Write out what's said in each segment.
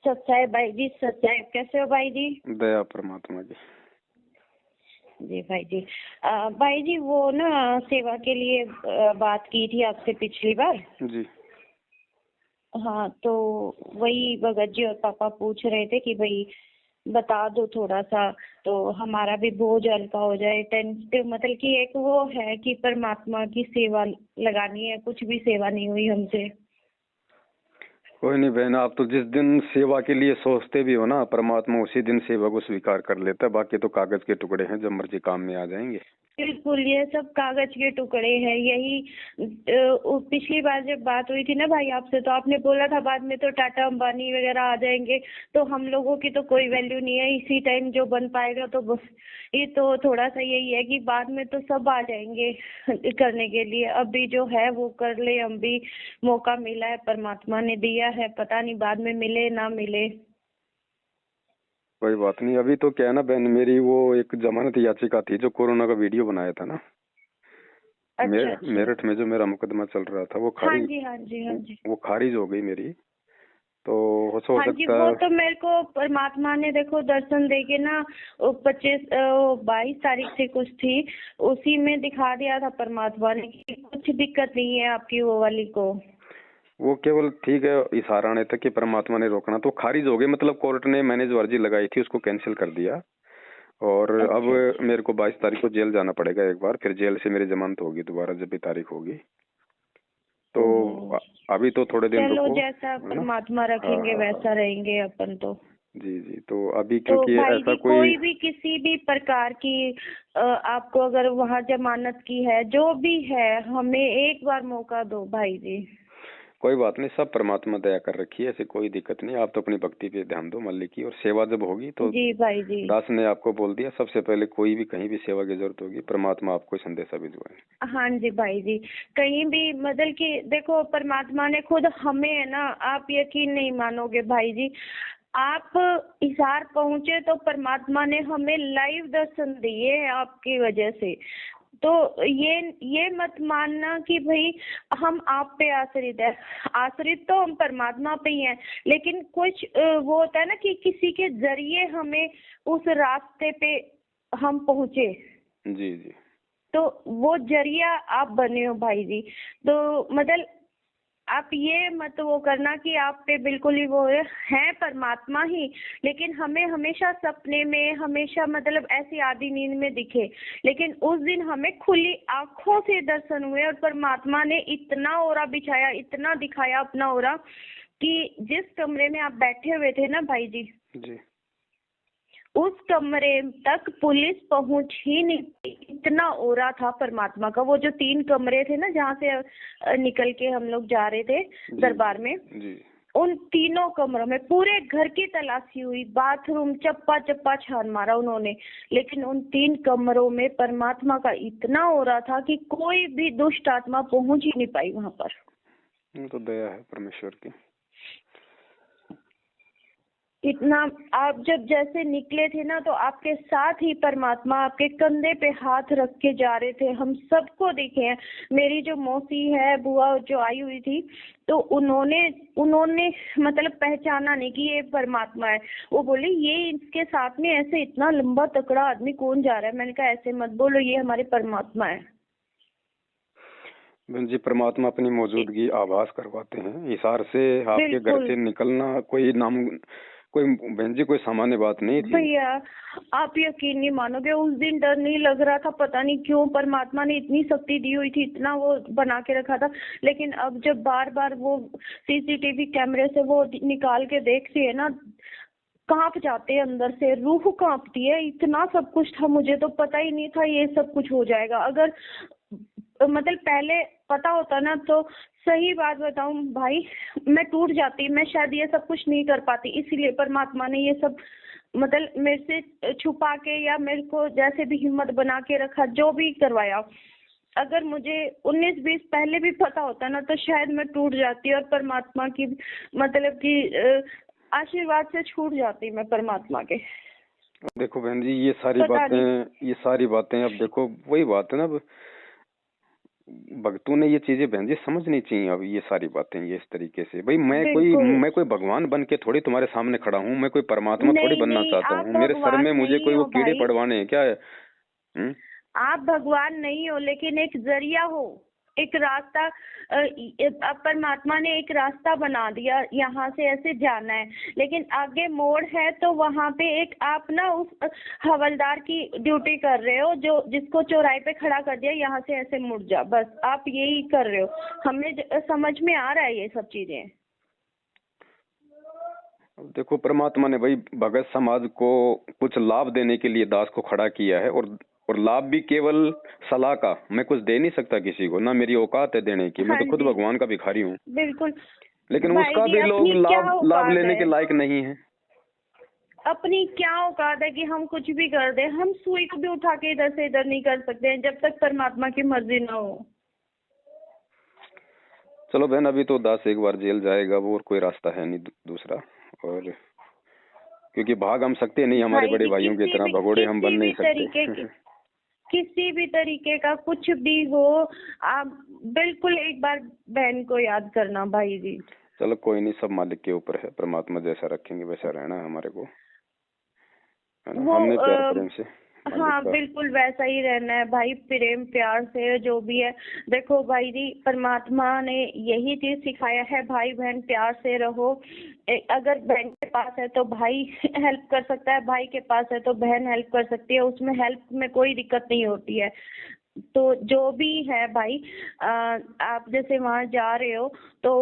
सच्चाई भाई जी, सच्चाई। कैसे हो भाई जी? दया परमात्मा की। जी भाई जी। भाई जी वो ना सेवा के लिए बात की थी आपसे पिछली बार। जी हाँ, तो वही भगत जी और पापा पूछ रहे थे कि भाई बता दो थोड़ा सा, तो हमारा भी बोझ हल्का हो जाए। टेंशन मतलब कि एक वो है कि परमात्मा की सेवा लगानी है, कुछ भी सेवा नहीं हुई हमसे। कोई नहीं बहन, आप तो जिस दिन सेवा के लिए सोचते भी हो ना, परमात्मा उसी दिन सेवा को स्वीकार कर लेता है। बाकी तो कागज के टुकड़े हैं, जब मर्जी काम में आ जाएंगे। बिल्कुल, ये सब कागज के टुकड़े हैं। यही पिछली बार जब बात हुई थी ना भाई आपसे, तो आपने बोला था बाद में तो टाटा अंबानी वगैरह आ जाएंगे, तो हम लोगों की तो कोई वैल्यू नहीं है। इसी टाइम जो बन पाएगा तो बस। ये तो थोड़ा सा यही है कि बाद में तो सब आ जाएंगे करने के लिए। अभी जो है वो कर ले, हम भी मौका मिला है, परमात्मा ने दिया है, पता नहीं बाद में मिले ना मिले। कोई बात नहीं। अभी तो क्या है ना बहन, मेरी वो एक जमानत याचिका थी जो कोरोना का वीडियो बनाया था ना, अच्छा अच्छा। मेरठ में जो मेरा मुकदमा चल रहा था, वो हाँ जी हाँ जी हाँ जी। वो खारिज हो गई मेरी। तो हो हाँ जी, सकता वो है। तो मेरे को परमात्मा ने देखो दर्शन दे के ना 22 तारीख से कुछ थी, उसी में दिखा दिया था परमात्मा ने कि कुछ दिक्कत नहीं है आपकी वो वाली को। वो केवल ठीक है इशारा आने तक कि परमात्मा ने रोकना, तो खारिज हो गई। मतलब कोर्ट ने, मैंने जो अर्जी लगाई थी उसको कैंसिल कर दिया। और अब अच्छा अच्छा। मेरे को 22 तारीख को जेल जाना पड़ेगा एक बार, फिर जेल से मेरी जमानत होगी दोबारा जब भी तारीख होगी। तो ओहो। अभी तो थोड़े दिन चलो, रुको, जैसा है ना। परमात्मा हाँ रखेंगे हाँ हाँ। वैसा रहेंगे अपन तो। जी जी। तो अभी तो क्योंकि भाई ऐसा जी कोई। कोई भी किसी भी प्रकार की आपको अगर वहाँ जमानत की है, जो भी है, हमें एक बार मौका दो भाई जी। कोई बात नहीं, सब परमात्मा दया कर रखी है, ऐसे कोई दिक्कत नहीं। आप तो अपनी भक्ति पे ध्यान दो मल्लिक की, और सेवा जब होगी तो जी भाई जी। दास ने आपको बोल दिया, सबसे पहले कोई भी कहीं भी सेवा की जरूरत होगी, परमात्मा आपको संदेशा भिजवाएंगे। हाँ जी भाई जी। कहीं भी मतलब कि देखो परमात्मा ने खुद हमें है ना, आप यकीन नहीं मानोगे भाई जी। आप हिसार पहुंचे तो परमात्मा ने हमें लाइव दर्शन दिए हैं आपकी वजह से। तो ये मत मानना कि भाई हम आप पे आश्रित है। आश्रित तो हम परमात्मा पे ही हैं, लेकिन कुछ वो होता है ना कि किसी के जरिए हमें उस रास्ते पे हम पहुंचे। जी जी। तो वो जरिया आप बने हो भाई जी। तो मतलब आप ये मत वो करना कि आप पे बिल्कुल ही वो है परमात्मा ही, लेकिन हमें हमेशा सपने में, हमेशा मतलब ऐसी आधी नींद में दिखे। लेकिन उस दिन हमें खुली आंखों से दर्शन हुए और परमात्मा ने इतना ओरा बिछाया, इतना दिखाया अपना ओरा कि जिस कमरे में आप बैठे हुए थे ना भाई जी, जी उस कमरे तक पुलिस पहुंच ही नहीं पाई। इतना ओरा था परमात्मा का। वो जो 3 कमरे थे ना जहाँ से निकल के हम लोग जा रहे थे जी दरबार में, जी। उन तीनों कमरों में पूरे घर की तलाशी हुई, बाथरूम चप्पा चप्पा छान मारा उन्होंने, लेकिन उन 3 कमरों में परमात्मा का इतना ओरा था कि कोई भी दुष्ट आत्मा पहुंच ही नहीं पाई वहां पर। वो तो दया है परमेश्वर की। इतना आप जब जैसे निकले थे ना, तो आपके साथ ही परमात्मा आपके कंधे पे हाथ रख के जा रहे थे। हम सबको दिखे हैं। मेरी जो मौसी है, बुआ जो आई हुई थी, तो उन्होंने उन्होंने मतलब पहचाना नहीं कि ये परमात्मा है। वो बोले ये इसके साथ में ऐसे इतना लंबा तकड़ा आदमी कौन जा रहा है। मैंने कहा ऐसे मत बोलो, ये हमारे परमात्मा है। बहन जी, परमात्मा अपनी मौजूदगी आभास करवाते हैं इशार से। आपके घर बिल्कुल से निकलना कोई बहन जी कोई सामान्य बात नहीं थी। भैया, आप यकीन नहीं मानोगे, उस दिन डर नहीं लग रहा था। पता नहीं क्यों परमात्मा ने इतनी शक्ति दी हुई थी, इतना वो बना के रखा था। लेकिन अब जब बार बार वो सीसीटीवी कैमरे से वो निकाल के देखती है ना, कांप जाते हैं अंदर से, रूह कांपती है। इतना सब कुछ था, मुझे तो पता ही नहीं था ये सब कुछ हो जाएगा। अगर मतलब पहले पता होता ना, तो सही बात बताऊं भाई, मैं टूट जाती। मैं शायद ये सब कुछ नहीं कर पाती। इसीलिए परमात्मा ने ये सब मतलब मेरे से छुपा के या मेरे को जैसे भी हिम्मत बना के रखा, जो भी करवाया। अगर मुझे 19-20 पहले भी पता होता ना, तो शायद मैं टूट जाती और परमात्मा की मतलब कि आशीर्वाद से छूट जाती मैं परमात्मा के। देखो बहन जी, पता नहीं। ये सारी बातें अब देखो वही बात है ना। अब भक्तों ने ये चीजें बहन जी समझनी चाहिए। अब ये सारी बातें ये इस तरीके से, भाई बिल्कुल। मैं कोई भगवान बन के थोड़ी तुम्हारे सामने खड़ा हूँ, मैं कोई परमात्मा थोड़ी नहीं बनना नहीं, चाहता आप हूँ, मेरे सर में भगवान मुझे नहीं कोई वो हो कीड़े भाई। पड़वाने हैं क्या है? आप भगवान नहीं हो, लेकिन एक जरिया हो, एक रास्ता। परमात्मा ने एक रास्ता बना दिया, यहाँ से ऐसे जाना है, लेकिन आगे मोड़ है तो वहां पे एक आप ना उस हवलदार की ड्यूटी कर रहे हो, जो जिसको चौराहे पे खड़ा कर दिया, यहाँ से ऐसे मुड़ जा, बस आप यही कर रहे हो। हमें समझ में आ रहा है ये सब चीजें। अब देखो, परमात्मा ने भाई भगत समाज को कुछ लाभ देने के लिए दास को खड़ा किया है, और लाभ भी केवल सलाह का। मैं कुछ दे नहीं सकता किसी को, ना मेरी औकात है देने की, मैं हाँ तो खुद जी, भगवान का भिखारी हूँ। बिल्कुल। लेकिन भाई उसका जी, भी लोग अपनी क्या लाभ लाभ औकात लेने है? के लायक नहीं है। अपनी क्या औकात है कि हम कुछ भी कर दें? हम सुई को भी उठा के इधर से इधर नहीं कर सकते हैं जब तक परमात्मा की मर्जी ना हो। चलो बहन, अभी तो दास एक बार जेल जाएगा वो, और कोई रास्ता है नहीं दूसरा। और क्योंकि भाग हम सकते नहीं, हमारे भाई बड़े जी, भाइयों की तरह भगोड़े हम बन नहीं सकते। किसी भी तरीके का कुछ भी हो, आप बिल्कुल एक बार बहन को याद करना भाई जी। चलो कोई नहीं, सब मालिक के ऊपर है, परमात्मा जैसा रखेंगे वैसा रहना है हमारे को, है ना? वो हमने प्यार प्रेम से मालिक हाँ, का। बिल्कुल वैसा ही रहना है भाई, प्रेम प्यार से जो भी है। देखो भाई जी, परमात्मा ने यही चीज सिखाया है, भाई बहन प्यार से रहो। अगर बहन के पास है तो भाई हेल्प कर सकता है, भाई के पास है तो बहन हेल्प कर सकती है, उसमें हेल्प में कोई दिक्कत नहीं होती है। तो जो भी है भाई, आप जैसे वहां जा रहे हो तो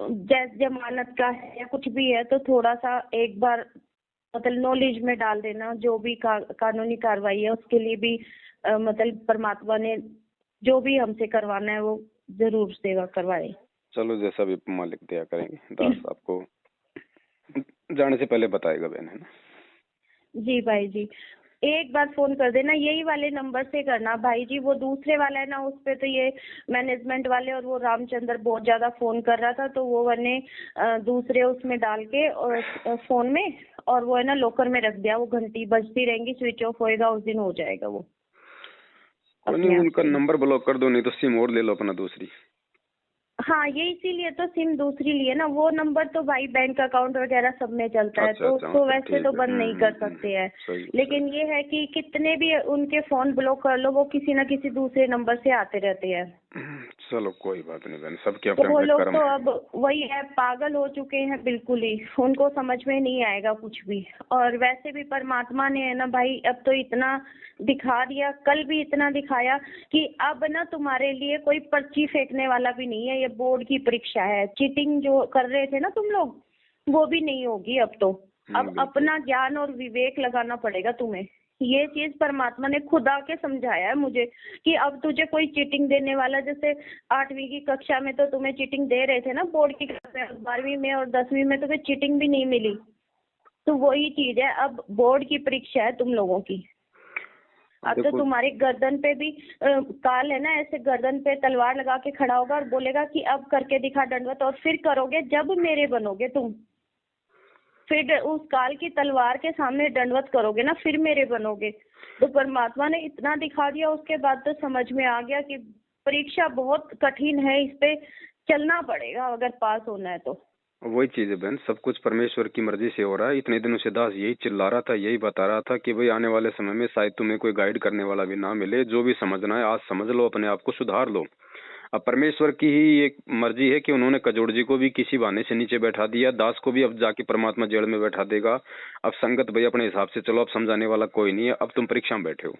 जैसे जमानत का है या कुछ भी है, तो थोड़ा सा एक बार मतलब नॉलेज में डाल देना, जो भी कानूनी कार्रवाई है उसके लिए भी मतलब परमात्मा ने जो भी हमसे करवाना है वो जरूर सेवा करवाए। चलो जैसा भी मालिक दया करेंगे, दास आपको जाने से पहले बताएगा बहन, है ना? जी भाई जी, एक बार फोन कर देना, यही वाले नंबर से करना भाई जी। वो दूसरे वाला है ना, उस पे तो ये मैनेजमेंट वाले और वो रामचंद्र बहुत ज्यादा फोन कर रहा था, तो वो मैंने दूसरे उसमें डाल के और फोन में, और वो है ना लॉकर में रख दिया। वो घंटी बजती रहेंगी, स्विच ऑफ होएगा उस दिन हो जाएगा वो कोई नहीं, अपने आप उनका से ही। नंबर ब्लॉक कर दो, नहीं तो सिम और ले लो अपना दूसरी। हाँ, ये इसीलिए तो सिम दूसरी लिए ना, वो नंबर तो भाई बैंक अकाउंट वगैरह सब में चलता है, अच्छा तो अच्छा, उसको फिर वैसे तो ठीक है। बंद नहीं कर सकते हैं। सही लेकिन सही। ये है कि कितने भी उनके फोन ब्लॉक कर लो, वो किसी ना किसी दूसरे नंबर से आते रहते हैं। चलो कोई बात नहीं बहन, सबके तो अपने वो अपने लोग कर्म तो है। अब वही है, पागल हो चुके हैं बिल्कुल ही, उनको समझ में नहीं आएगा कुछ भी। और वैसे भी परमात्मा ने है ना भाई, अब तो इतना दिखा दिया, कल भी इतना दिखाया कि अब ना तुम्हारे लिए कोई पर्ची फेंकने वाला भी नहीं है, ये बोर्ड की परीक्षा है। चीटिंग जो कर रहे थे ना तुम लोग, वो भी नहीं होगी अब तो। अब बिल्कुल। अपना ज्ञान और विवेक लगाना पड़ेगा तुम्हें। ये चीज परमात्मा ने खुद आके समझाया है मुझे कि अब तुझे कोई चीटिंग देने वाला, जैसे 8वीं की कक्षा में तो तुम्हें चीटिंग दे रहे थे ना बोर्ड की क्लास में, 12वीं में और 10वीं में तुम्हें चीटिंग भी नहीं मिली। तो वही चीज है, अब बोर्ड की परीक्षा है तुम लोगों की। अब तो देखो, तुम्हारी गर्दन पे भी काल है ना, ऐसे गर्दन पे तलवार लगा के खड़ा होगा और बोलेगा कि अब करके दिखा दंडवत, और फिर करोगे जब मेरे बनोगे तुम। फिर उस काल की तलवार के सामने दंडवत करोगे ना, फिर मेरे बनोगे। तो परमात्मा ने इतना दिखा दिया, उसके बाद तो समझ में आ गया कि परीक्षा बहुत कठिन है, इस पे चलना पड़ेगा अगर पास होना है तो। वही चीज है बहन, सब कुछ परमेश्वर की मर्जी से हो रहा है। इतने दिनों से दास यही चिल्ला रहा था, यही बता रहा था कि भाई आने वाले समय में शायद तुम्हें कोई गाइड करने वाला भी ना मिले। जो भी समझना है आज समझ लो, अपने आप को सुधार लो। अब परमेश्वर की ही एक मर्जी है कि उन्होंने कजोड़ जी को भी किसी बहाने से नीचे बैठा दिया, दास को भी अब जाके परमात्मा जेल में बैठा देगा। अब संगत भाई अपने हिसाब से चलो, अब समझाने वाला कोई नहीं है। अब तुम परीक्षा में बैठे हो,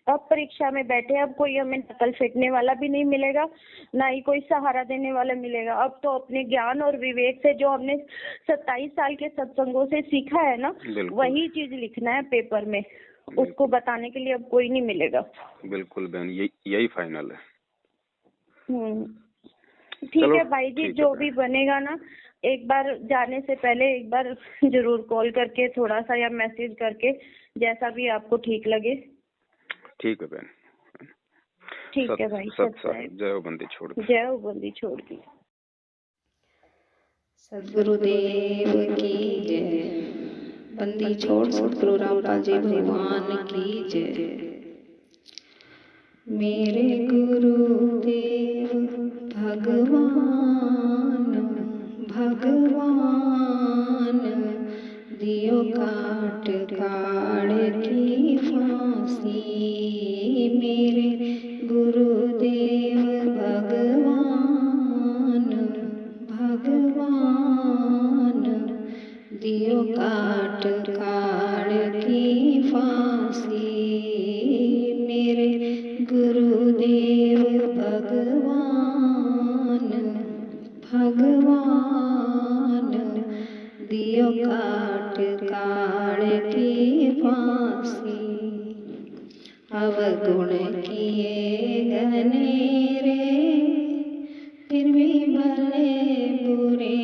अब परीक्षा में बैठे, अब कोई हमें नकल फेंकने वाला भी नहीं मिलेगा, ना ही कोई सहारा देने वाला मिलेगा। अब तो अपने ज्ञान और विवेक से जो हमने 27 साल के सत्संगों से सीखा है ना, वही चीज लिखना है पेपर में। उसको बताने के लिए अब कोई नहीं मिलेगा। बिल्कुल बहन, यही फाइनल है। ठीक चलो है भाई जी, ठीक है जो बहन। भी बनेगा ना, एक बार जाने से पहले एक बार जरूर कॉल करके थोड़ा सा या मैसेज करके, जैसा भी आपको ठीक लगे। ठीक है बहन। ठीक है भाई, सत साहिब, जय हो बंदी छोड़ के। जय हो बंदी छोड़ की। सदगुरुदेव की जय। बंदी छोड़ सदगुरु रामपाल जी भगवान की जय। मेरे गुरुदेव भगवान भगवान दियो काट काढ़ की फांसी। मेरे गुरुदेव भगवान भगवान दियो काट काढ़ की फांसी। मेरे गुरुदेव भगवान भगवान दियो काट काढ़ की फांसी। अवगुण किए घनेरे फिर भी भले बुरे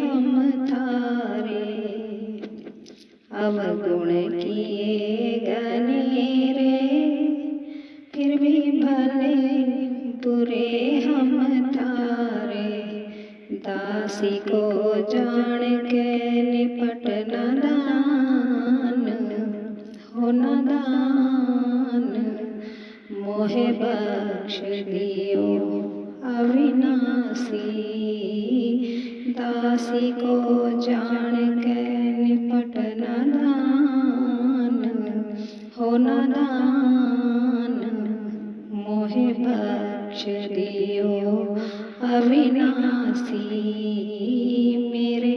हम थारे। अवगुण किए घनेरे फिर भी भले बुरे हम थारे। दासी को जान के निपट नादान हो नादान। मोहे बख्श दियो अविनाशी। दासी को जान के निपट नादान हो नादान। मोहे बख्श दियो अविनाशी। मेरे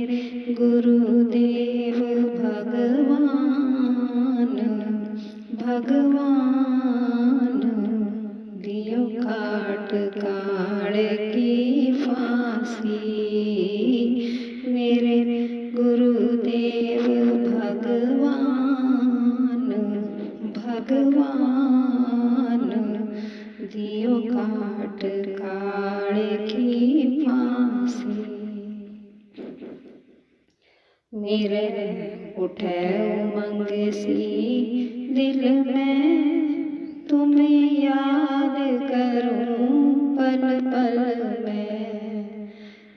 गुरुदेव भगवान भगवान दियो काट काढ़ की फांसी। मेरे गुरुदेव भगवान भगवान दियो काट काढ़ की फांसी। मेरे उठे उमंग सी दिल में तुम्हें याद करूं पल पल में।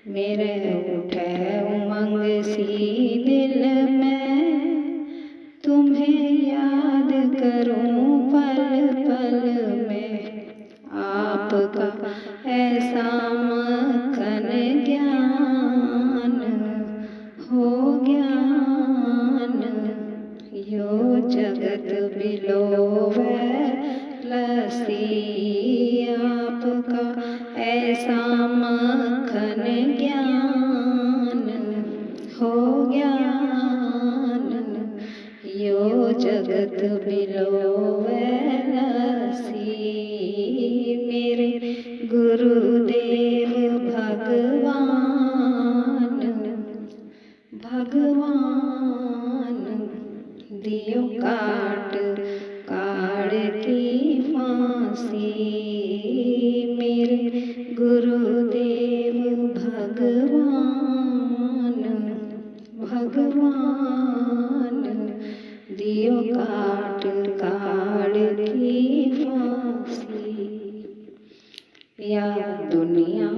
मेरे उठे उमंग सी दिल में तुम्हें याद करूं पल पल में। आपका ऐसा मक्खन ज्ञान हो ज्ञान यो जगत बिलोवे लसी। आपका ऐसा मक्खन ज्ञान हो ज्ञान यो जगत बिलोवे लसी। मेरे गुरुदेव भगवान भगवान दियो काट काढ़ की फांसी। मेरे गुरुदेव भगवान भगवान दियो काट काढ़ की फांसी। या दुनिया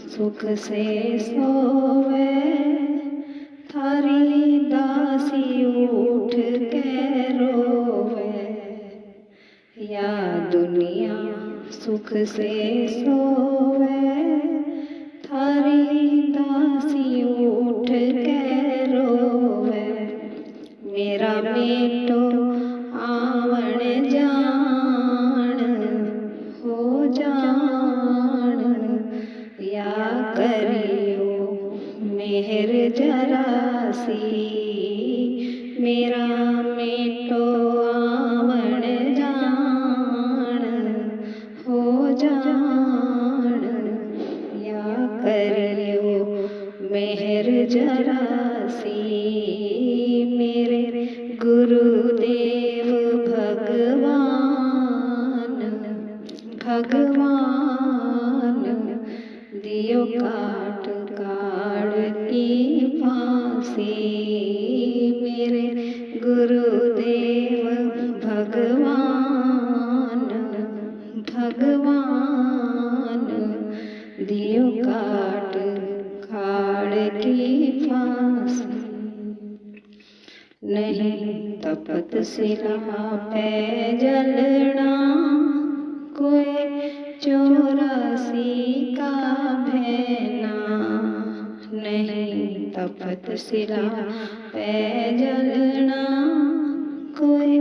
सुख से सोवे थारी दासी उठ के रोवे। या दुनिया सुख से सोवे थारी दासी उठ के रोवे। मेरा बेटो आवण जान हो जान या करियो मेहर जरासी। मेरा बेटो आवण जान हो जान या करियो मेहर जरासी। मेरे गुरुदेव भगवान भगवान दियो काट काढ़ की फांसी। मेरे गुरुदेव भगवान भगवान दियो काट काढ़ की फांसी। नहीं तपत सिला पे जलना कोई 84 का भेना नहीं तपत सिरा पे जलना कोई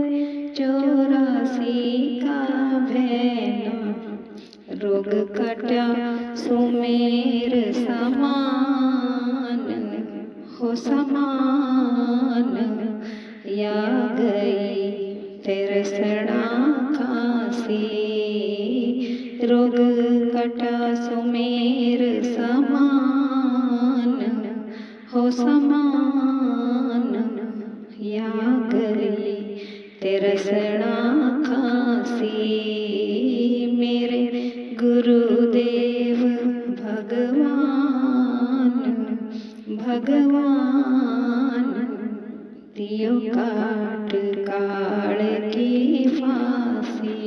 84 का भेना रोग कटा सुमेर समान हो समान या गई तेरे सड़ा खांसी रोग कटा सुमेर समान हो समान या गई तेरे सड़ा खांसी मेरे गुरुदेव भगवान दियो काट काल की फांसी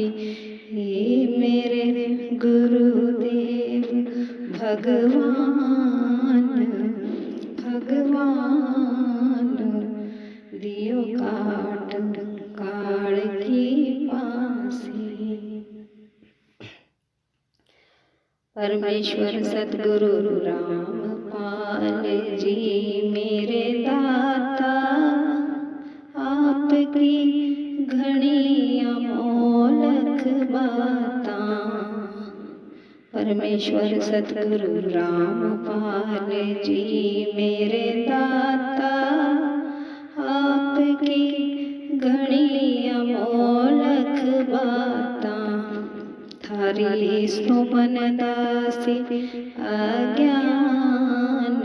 मेरे गुरुदेव भगवान दियो काट काल की फांसी। परमेश्वर सतगुरु रामपाल जी मेरे दाता आपकी घनी अमोलक बातां परमेश्वर सतगुरु रामपाल जी मेरे दाता आपकी घनी अमोलक बातां थारी सुमन दासी अज्ञान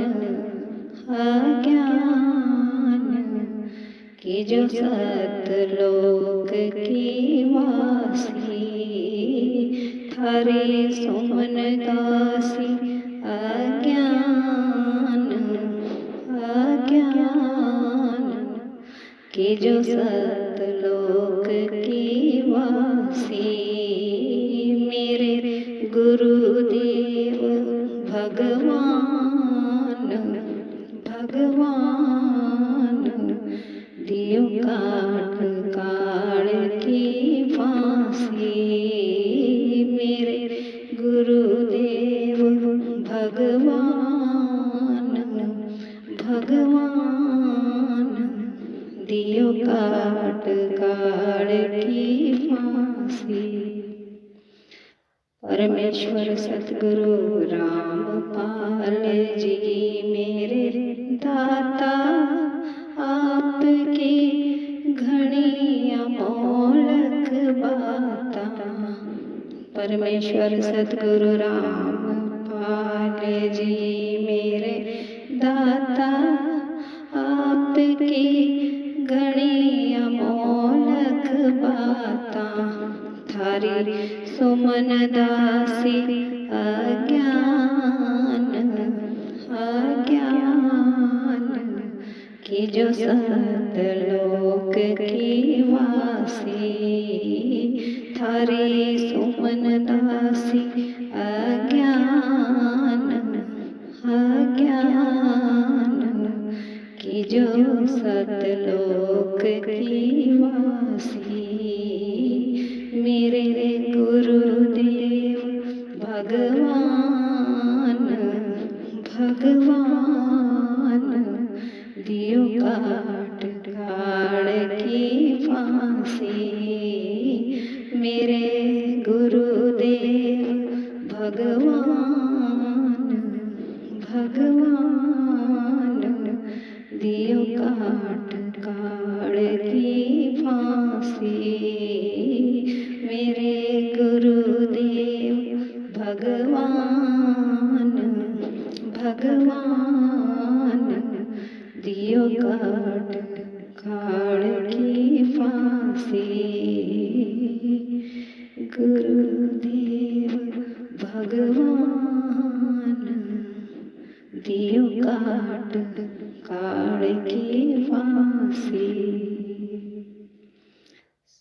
कि जो सतलोक की वासी थारी सुमन दासी अज्ञान कि जो सतलोक की वासी मेरे गुरुदेव भगवान दियो काट काल की फांसी मेरे गुरुदेव भगवान दियो काट काल की फांसी। परमेश्वर सतगुरु रामपाल जी मेरे दाता आपकी घनी अमोलक बातां परमेश्वर सतगुरु रामपाल जी मेरे दाता आपकी घनी अमोलक बातां थारी सुमन दासी अज्ञान कि जो सतलोक की वासी थारी सुमन दासी अज्ञान कि जो सतलोक की वासी मेरे गुरुदेव भगवान दियो काट काल की फांसी मेरे गुरुदेव भगवान दियो काट काल की फांसी मेरे गुरुदेव भगवान दियो काट काल की फांसी गुरुदेव भगवान दियो काट काल की फांसी।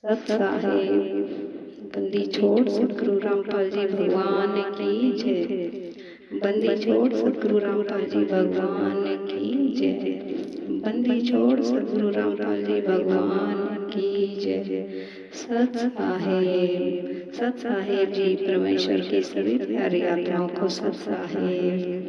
सत साहेब बंदी छोड़ सतगुरु रामपाल जी भगवान की जय। बंदी छोड़ सतगुरु रामपाल जी भगवान की जय। बंदी छोड़ सतगुरु रामपाल जी भगवान की जय। सत साहेब सत साहेब जी, परमेश्वर की सभी प्यारी आत्माओं को सत साहेब।